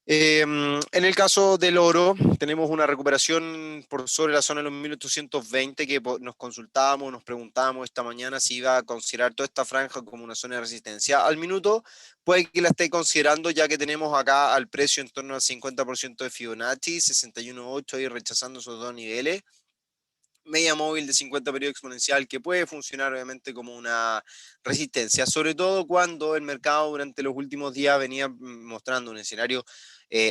En el caso del oro, tenemos una recuperación por sobre la zona de los 1820 que nos consultábamos, nos preguntábamos esta mañana si iba a considerar toda esta franja como una zona de resistencia. Al minuto puede que la esté considerando ya que tenemos acá al precio en torno al 50% de Fibonacci, 61.8 y rechazando esos dos niveles. Media móvil de 50 periodo exponencial que puede funcionar obviamente como una resistencia, sobre todo cuando el mercado durante los últimos días venía mostrando un escenario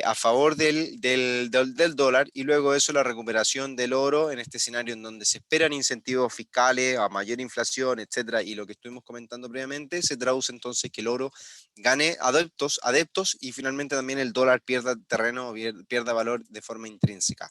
a favor del dólar y luego eso la recuperación del oro en este escenario en donde se esperan incentivos fiscales a mayor inflación, etcétera, y lo que estuvimos comentando previamente se traduce entonces que el oro gane adeptos y finalmente también el dólar pierda terreno, pierda valor de forma intrínseca.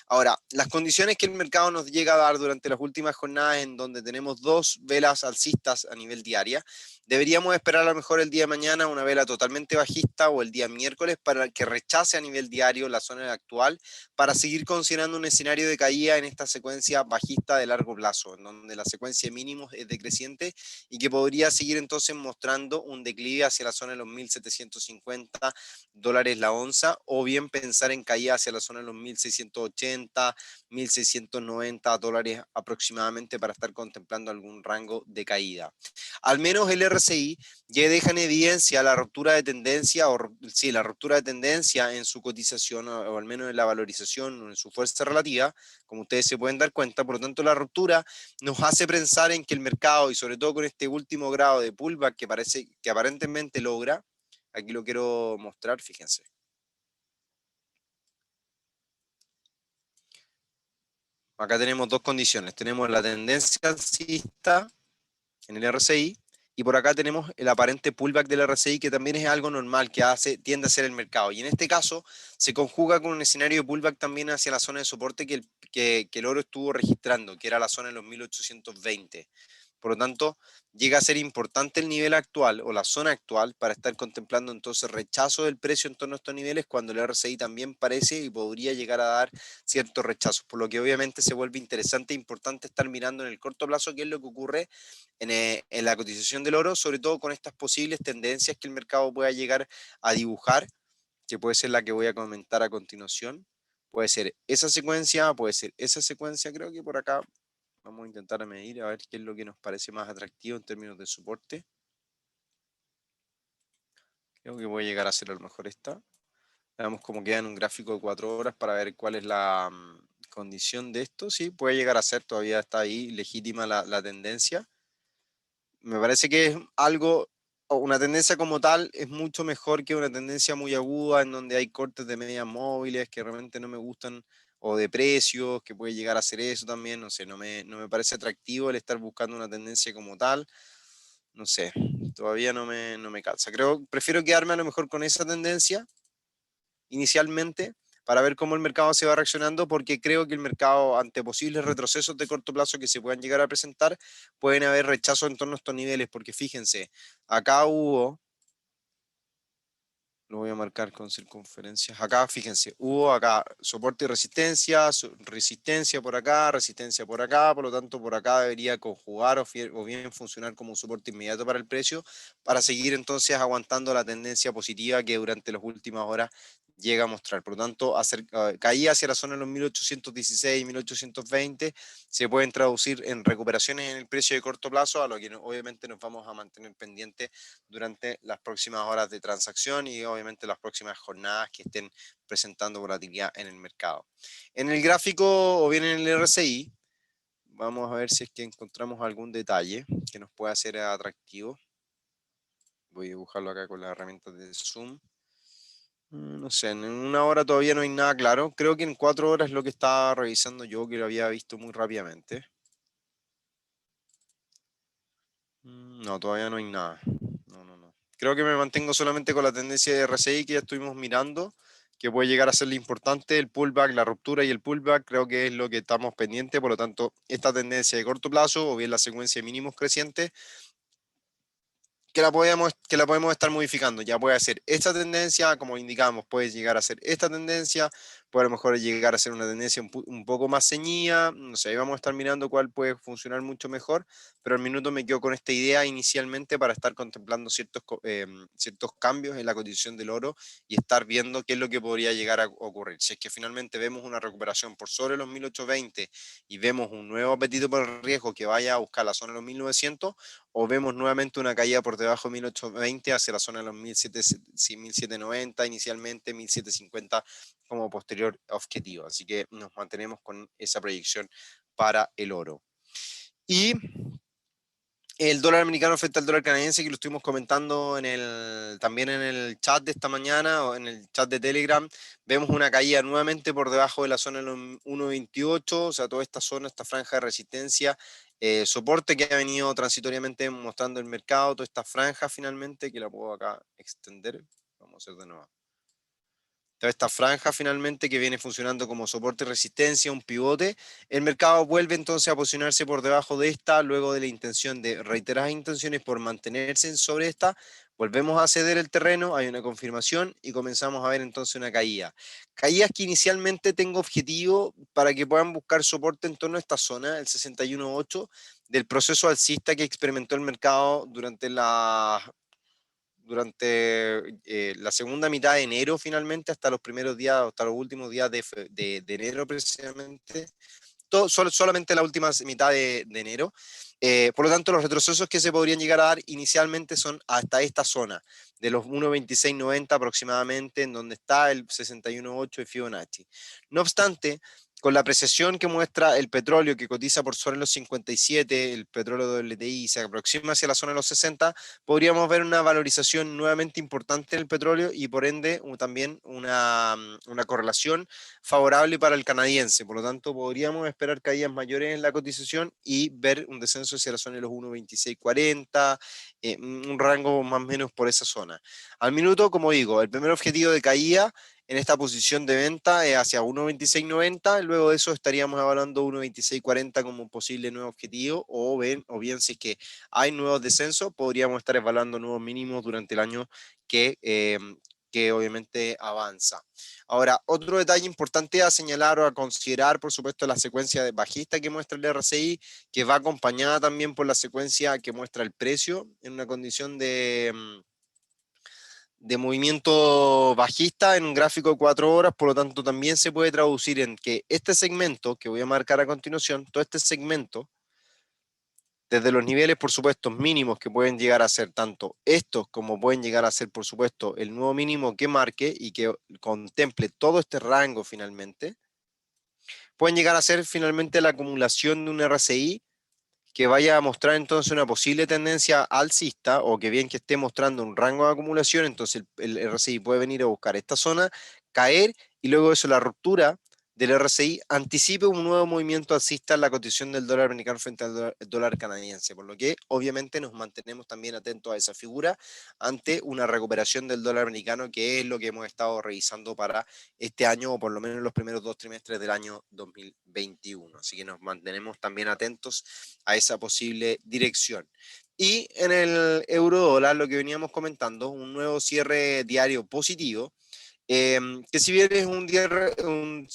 Ahora, las condiciones que el mercado nos llega a dar durante las últimas jornadas en donde tenemos dos velas alcistas a nivel diaria, deberíamos esperar a lo mejor el día de mañana una vela totalmente bajista o el día miércoles para que rechace a nivel diario la zona actual para seguir considerando un escenario de caída en esta secuencia bajista de largo plazo, en donde la secuencia de mínimos es decreciente y que podría seguir entonces mostrando un declive hacia la zona de los 1.750 dólares la onza, o bien pensar en caída hacia la zona de los 1.680, 1.690 dólares aproximadamente para estar contemplando algún rango de caída. Al menos el RSI ya deja en evidencia la ruptura de tendencia, la ruptura de tendencia en su cotización, o al menos en la valorización, o en su fuerza relativa, como ustedes se pueden dar cuenta. Por lo tanto, la ruptura nos hace pensar en que el mercado, y sobre todo con este último grado de pullback que aparentemente logra, aquí lo quiero mostrar, fíjense. Acá tenemos dos condiciones. Tenemos la tendencia alcista en el RSI y por acá tenemos el aparente pullback del RSI, que también es algo normal que tiende a hacer el mercado. Y en este caso se conjuga con un escenario de pullback también hacia la zona de soporte que el oro estuvo registrando, que era la zona de los 1820. Por lo tanto, llega a ser importante el nivel actual o la zona actual para estar contemplando entonces rechazo del precio en torno a estos niveles cuando el RSI también parece y podría llegar a dar ciertos rechazos, por lo que obviamente se vuelve interesante e importante estar mirando en el corto plazo qué es lo que ocurre en la cotización del oro, sobre todo con estas posibles tendencias que el mercado pueda llegar a dibujar, que puede ser la que voy a comentar a continuación. Puede ser esa secuencia, creo que por acá Vamos a intentar medir a ver qué es lo que nos parece más atractivo en términos de soporte. Creo que voy a llegar a ser a lo mejor esta. Veamos cómo queda en un gráfico de 4 horas para ver cuál es la condición de esto. Sí, puede llegar a ser, todavía está ahí legítima la tendencia. Me parece que es algo, o una tendencia como tal, es mucho mejor que una tendencia muy aguda en donde hay cortes de medias móviles que realmente no me gustan, o de precios, que puede llegar a ser eso también. No sé, no me parece atractivo el estar buscando una tendencia como tal. No sé, todavía no me calza. Prefiero quedarme a lo mejor con esa tendencia inicialmente para ver cómo el mercado se va reaccionando, porque creo que el mercado, ante posibles retrocesos de corto plazo que se puedan llegar a presentar, pueden haber rechazos en torno a estos niveles, porque fíjense, acá hubo, lo voy a marcar con circunferencias, acá fíjense, hubo acá soporte y resistencia, resistencia por acá, por lo tanto por acá debería conjugar o bien funcionar como un soporte inmediato para el precio, para seguir entonces aguantando la tendencia positiva que durante las últimas horas llega a mostrar. Por lo tanto, caía hacia la zona de los 1816, 1820, se pueden traducir en recuperaciones en el precio de corto plazo, a lo que obviamente nos vamos a mantener pendientes durante las próximas horas de transacción y obviamente las próximas jornadas que estén presentando volatilidad en el mercado. En el gráfico o bien en el RSI, vamos a ver si es que encontramos algún detalle que nos pueda ser atractivo. Voy a dibujarlo acá con las herramientas de zoom. No sé, en una hora todavía no hay nada claro. Creo que en 4 horas es lo que estaba revisando yo, que lo había visto muy rápidamente. No, todavía no hay nada. No. Creo que me mantengo solamente con la tendencia de RSI que ya estuvimos mirando, que puede llegar a ser lo importante, el pullback, la ruptura y el pullback, creo que es lo que estamos pendientes. Por lo tanto, esta tendencia de corto plazo o bien la secuencia de mínimos crecientes, que la podemos estar modificando. Ya puede ser esta tendencia, como indicamos, puede llegar a ser esta tendencia, puede a lo mejor llegar a ser una tendencia un poco más ceñida. No sé, ahí vamos a estar mirando cuál puede funcionar mucho mejor, pero al minuto me quedo con esta idea inicialmente para estar contemplando ciertos cambios en la cotización del oro y estar viendo qué es lo que podría llegar a ocurrir. Si es que finalmente vemos una recuperación por sobre los 1820 y vemos un nuevo apetito por el riesgo que vaya a buscar la zona de los 1900, o vemos nuevamente una caída por debajo de 1820 hacia la zona de los 1790, inicialmente 1750 como posterior objetivo. Así que nos mantenemos con esa proyección para el oro. Y el dólar americano frente al dólar canadiense, que lo estuvimos comentando también en el chat de esta mañana o en el chat de Telegram, vemos una caída nuevamente por debajo de la zona de los 1.28, o sea, toda esta zona, esta franja de resistencia, soporte que ha venido transitoriamente mostrando el mercado, toda esta franja finalmente, que la puedo acá extender, vamos a hacer de nuevo. Toda esta franja finalmente que viene funcionando como soporte y resistencia, un pivote, el mercado vuelve entonces a posicionarse por debajo de esta, luego de la intención de reiteradas intenciones por mantenerse sobre esta, volvemos a ceder el terreno, hay una confirmación y comenzamos a ver entonces una caída. Caídas que inicialmente tengo objetivo para que puedan buscar soporte en torno a esta zona, el 61.8, del proceso alcista que experimentó el mercado durante la segunda mitad de enero finalmente, hasta los primeros días, hasta los últimos días de enero precisamente, solamente la última mitad de enero. Por lo tanto, los retrocesos que se podrían llegar a dar inicialmente son hasta esta zona, de los 1.2690 aproximadamente, en donde está el 61.8 de Fibonacci. No obstante, con la apreciación que muestra el petróleo, que cotiza por sobre los 57, el petróleo WTI se aproxima hacia la zona de los 60, podríamos ver una valorización nuevamente importante en el petróleo y por ende también una correlación favorable para el canadiense. Por lo tanto, podríamos esperar caídas mayores en la cotización y ver un descenso hacia la zona de los 1.2640, un rango más o menos por esa zona. Al minuto, como digo, el primer objetivo de caída en esta posición de venta es hacia 1.2690, luego de eso estaríamos evaluando 1.2640 como posible nuevo objetivo, o bien si es que hay nuevos descensos, podríamos estar evaluando nuevos mínimos durante el año que obviamente avanza. Ahora, otro detalle importante a señalar o a considerar, por supuesto, la secuencia de bajista que muestra el RSI, que va acompañada también por la secuencia que muestra el precio en una condición de movimiento bajista en un gráfico de 4 horas, por lo tanto también se puede traducir en que este segmento que voy a marcar a continuación, todo este segmento Desde los niveles, por supuesto, mínimos que pueden llegar a ser tanto estos como pueden llegar a ser, por supuesto, el nuevo mínimo que marque y que contemple todo este rango finalmente, pueden llegar a ser finalmente la acumulación de un RSI que vaya a mostrar entonces una posible tendencia alcista o que bien que esté mostrando un rango de acumulación, entonces el RSI puede venir a buscar esta zona, caer y luego de eso la ruptura del RSI anticipe un nuevo movimiento alcista en la cotización del dólar americano frente al dólar canadiense, por lo que obviamente nos mantenemos también atentos a esa figura ante una recuperación del dólar americano, que es lo que hemos estado revisando para este año o por lo menos los primeros 2 trimestres del año 2021. Así que nos mantenemos también atentos a esa posible dirección. Y en el euro dólar, lo que veníamos comentando, un nuevo cierre diario positivo, que si bien es un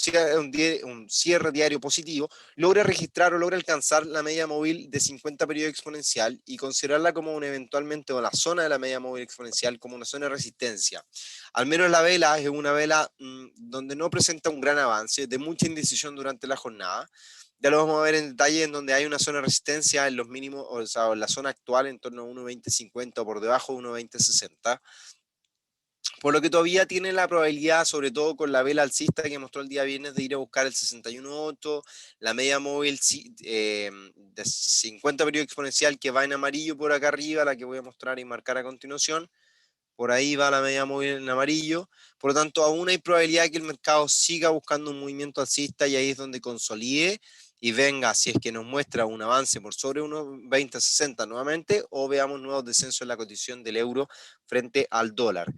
cierre diario positivo, logra registrar o logra alcanzar la media móvil de 50 periodo exponencial y considerarla como un eventualmente, o la zona de la media móvil exponencial, como una zona de resistencia. Al menos la vela es una vela donde no presenta un gran avance, de mucha indecisión durante la jornada. Ya lo vamos a ver en detalle, en donde hay una zona de resistencia en los mínimos, o sea, en la zona actual en torno a 1.2050 o por debajo de 1.2060. Por lo que todavía tiene la probabilidad, sobre todo con la vela alcista que mostró el día viernes, de ir a buscar el 61.8, la media móvil de 50 periodo exponencial que va en amarillo por acá arriba, la que voy a mostrar y marcar a continuación. Por ahí va la media móvil en amarillo. Por lo tanto, aún hay probabilidad de que el mercado siga buscando un movimiento alcista y ahí es donde consolide y venga, si es que nos muestra un avance por sobre 1.2060 nuevamente, o veamos nuevos descensos en la cotización del euro frente al dólar.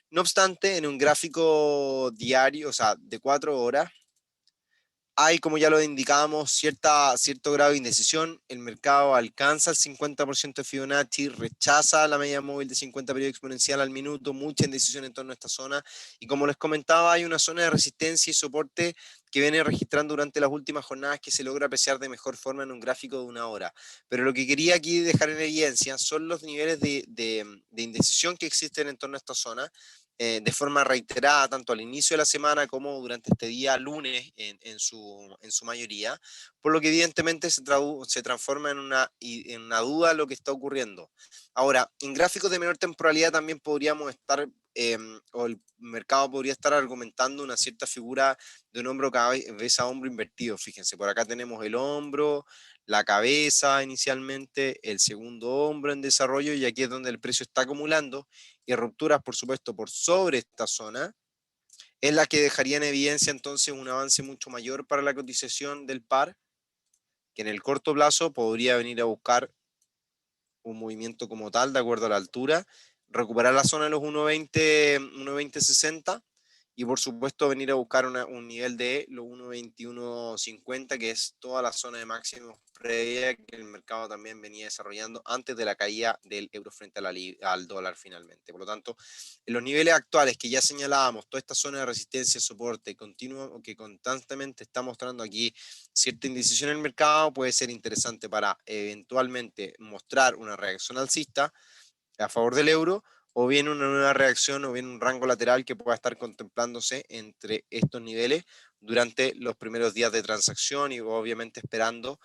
No obstante, en un gráfico diario, o sea, de 4 horas, hay, como ya lo indicábamos, cierto grado de indecisión. El mercado alcanza el 50% de Fibonacci, rechaza la media móvil de 50 periodo exponencial al minuto, mucha indecisión en torno a esta zona. Y como les comentaba, hay una zona de resistencia y soporte que viene registrando durante las últimas jornadas, que se logra apreciar de mejor forma en un gráfico de 1 hora. Pero lo que quería aquí dejar en evidencia son los niveles de indecisión que existen en torno a esta zona, de forma reiterada, tanto al inicio de la semana como durante este día lunes en su mayoría, por lo que evidentemente se transforma en una duda lo que está ocurriendo. Ahora, en gráficos de menor temporalidad también podríamos estar, o el mercado podría estar argumentando una cierta figura de un hombro cabeza hombro invertido. Fíjense, por acá tenemos el hombro, la cabeza inicialmente, el segundo hombro en desarrollo, y aquí es donde el precio está acumulando, y rupturas, por supuesto, por sobre esta zona, es la que dejaría en evidencia entonces un avance mucho mayor para la cotización del par, que en el corto plazo podría venir a buscar un movimiento como tal, de acuerdo a la altura, recuperar la zona de los 1.20, 1.2060, y por supuesto venir a buscar un nivel de los 1.2150, que es toda la zona de máximos previa que el mercado también venía desarrollando antes de la caída del euro frente al dólar finalmente. Por lo tanto, en los niveles actuales que ya señalábamos, toda esta zona de resistencia, soporte continuo que constantemente está mostrando aquí cierta indecisión en el mercado, puede ser interesante para eventualmente mostrar una reacción alcista a favor del euro, o bien una nueva reacción, o bien un rango lateral que pueda estar contemplándose entre estos niveles durante los primeros días de transacción, y obviamente esperando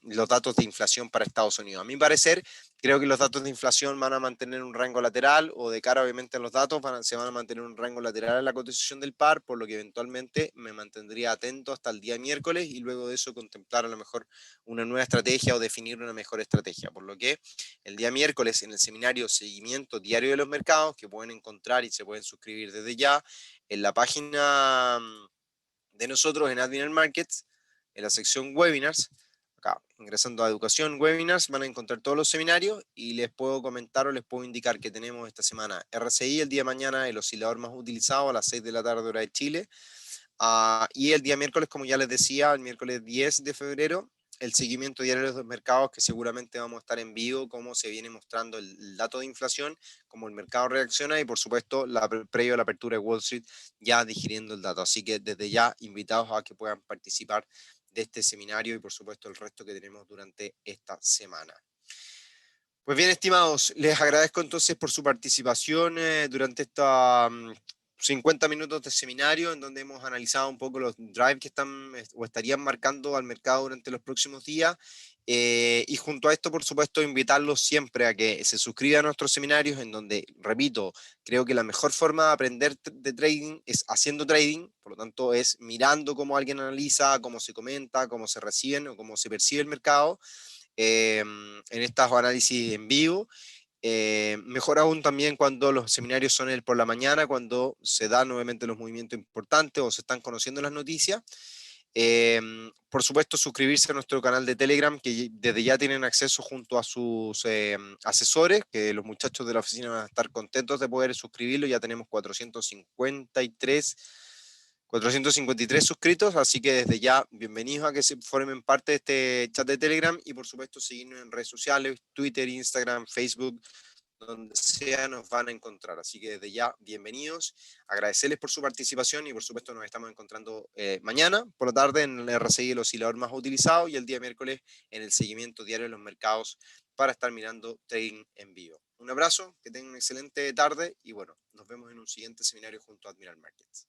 los datos de inflación para Estados Unidos. A mi parecer, creo que los datos de inflación van a mantener un rango lateral, o de cara obviamente a los datos se van a mantener un rango lateral en la cotización del par, por lo que eventualmente me mantendría atento hasta el día miércoles, y luego de eso contemplar a lo mejor una nueva estrategia o definir una mejor estrategia. Por lo que el día miércoles, en el seminario Seguimiento Diario de los Mercados, que pueden encontrar y se pueden suscribir desde ya en la página de nosotros en Admiral Markets, en la sección Webinars, acá ingresando a Educación Webinars, van a encontrar todos los seminarios, y les puedo comentar o les puedo indicar que tenemos esta semana RSI el día de mañana, el oscilador más utilizado, a las 6 de la tarde hora de Chile. Y el día miércoles, como ya les decía, el miércoles 10 de febrero, el seguimiento diario de los mercados, que seguramente vamos a estar en vivo, cómo se viene mostrando el dato de inflación, cómo el mercado reacciona, y por supuesto, previo a la apertura de Wall Street, ya digiriendo el dato. Así que desde ya, invitados a que puedan participar de este seminario, y por supuesto el resto que tenemos durante esta semana. Pues bien, estimados, les agradezco entonces por su participación durante esta 50 minutos de seminario en donde hemos analizado un poco los drives que están o estarían marcando al mercado durante los próximos días. Y junto a esto, por supuesto, invitarlos siempre a que se suscriban a nuestros seminarios, en donde, repito, creo que la mejor forma de aprender de trading es haciendo trading, por lo tanto, es mirando cómo alguien analiza, cómo se comenta, cómo se reciben o cómo se percibe el mercado en estos análisis en vivo. Mejor aún también cuando los seminarios son por la mañana, cuando se dan nuevamente los movimientos importantes o se están conociendo las noticias. Por supuesto, suscribirse a nuestro canal de Telegram, que desde ya tienen acceso junto a sus asesores, que los muchachos de la oficina van a estar contentos de poder suscribirlo. Ya tenemos 453 suscritos, así que desde ya, bienvenidos a que se formen parte de este chat de Telegram y por supuesto seguirnos en redes sociales, Twitter, Instagram, Facebook, donde sea nos van a encontrar. Así que desde ya, bienvenidos, agradecerles por su participación y por supuesto nos estamos encontrando mañana por la tarde en el RSI, el oscilador más utilizado, y el día miércoles en el seguimiento diario de los mercados para estar mirando trading en vivo. Un abrazo, que tengan una excelente tarde y bueno, nos vemos en un siguiente seminario junto a Admiral Markets.